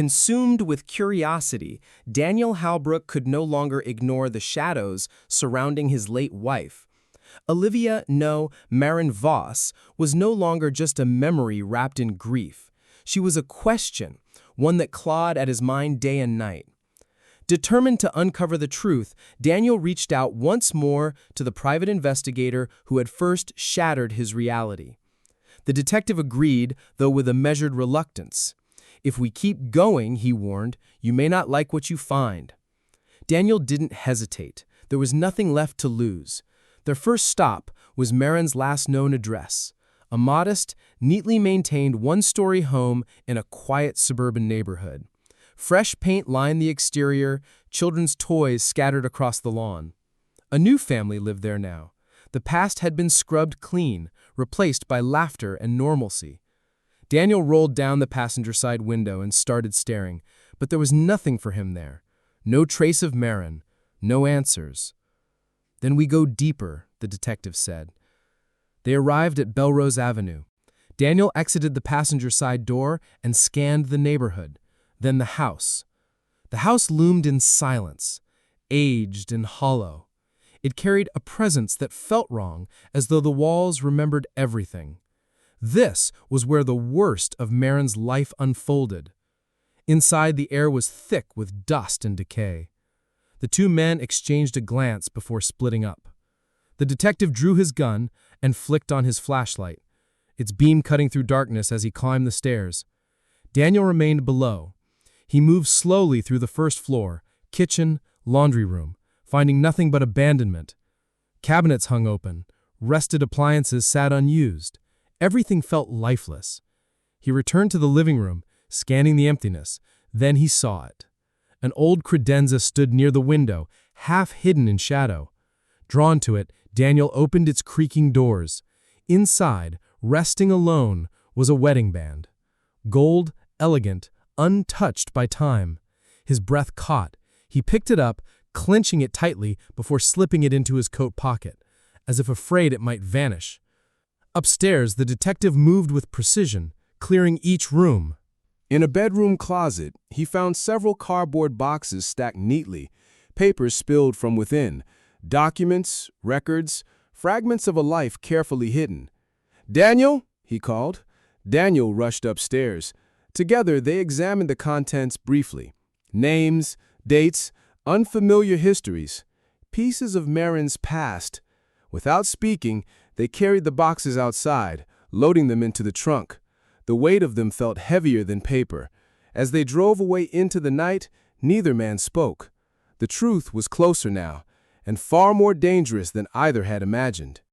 Consumed with curiosity, Daniel Halbrook could no longer ignore the shadows surrounding his late wife. Olivia No Marin Voss was no longer just a memory wrapped in grief. She was a question, one that clawed at his mind day and night. Determined to uncover the truth, Daniel reached out once more to the private investigator who had first shattered his reality. The detective agreed, though with a measured reluctance. "If we keep going," he warned, "you may not like what you find." Daniel didn't hesitate. There was nothing left to lose. Their first stop was Marin's last known address, a modest, neatly maintained one-story home in a quiet suburban neighborhood. Fresh paint lined the exterior, children's toys scattered across the lawn. A new family lived there now. The past had been scrubbed clean, replaced by laughter and normalcy. Daniel rolled down the passenger side window and started staring, but there was nothing for him there. No trace of Marin, no answers. "Then we go deeper," the detective said. They arrived at Belrose Avenue. Daniel exited the passenger side door and scanned the neighborhood, then the house. The house loomed in silence, aged and hollow. It carried a presence that felt wrong, as though the walls remembered everything. This was where the worst of Marin's life unfolded. Inside, the air was thick with dust and decay. The two men exchanged a glance before splitting up. The detective drew his gun and flicked on his flashlight, its beam cutting through darkness as he climbed the stairs. Daniel remained below. He moved slowly through the first floor, kitchen, laundry room, finding nothing but abandonment. Cabinets hung open, rusted appliances sat unused. Everything felt lifeless. He returned to the living room, scanning the emptiness. Then he saw it. An old credenza stood near the window, half hidden in shadow. Drawn to it, Daniel opened its creaking doors. Inside, resting alone, was a wedding band. Gold, elegant, untouched by time. His breath caught. He picked it up, clenching it tightly before slipping it into his coat pocket, as if afraid it might vanish. Upstairs, the detective moved with precision, clearing each room. In a bedroom closet, he found several cardboard boxes stacked neatly, papers spilled from within, documents, records, fragments of a life carefully hidden. "Daniel," he called. Daniel rushed upstairs. Together, they examined the contents briefly. Names, dates, unfamiliar histories, pieces of Marin's past. Without speaking, they carried the boxes outside, loading them into the trunk. The weight of them felt heavier than paper. As they drove away into the night, neither man spoke. The truth was closer now, and far more dangerous than either had imagined.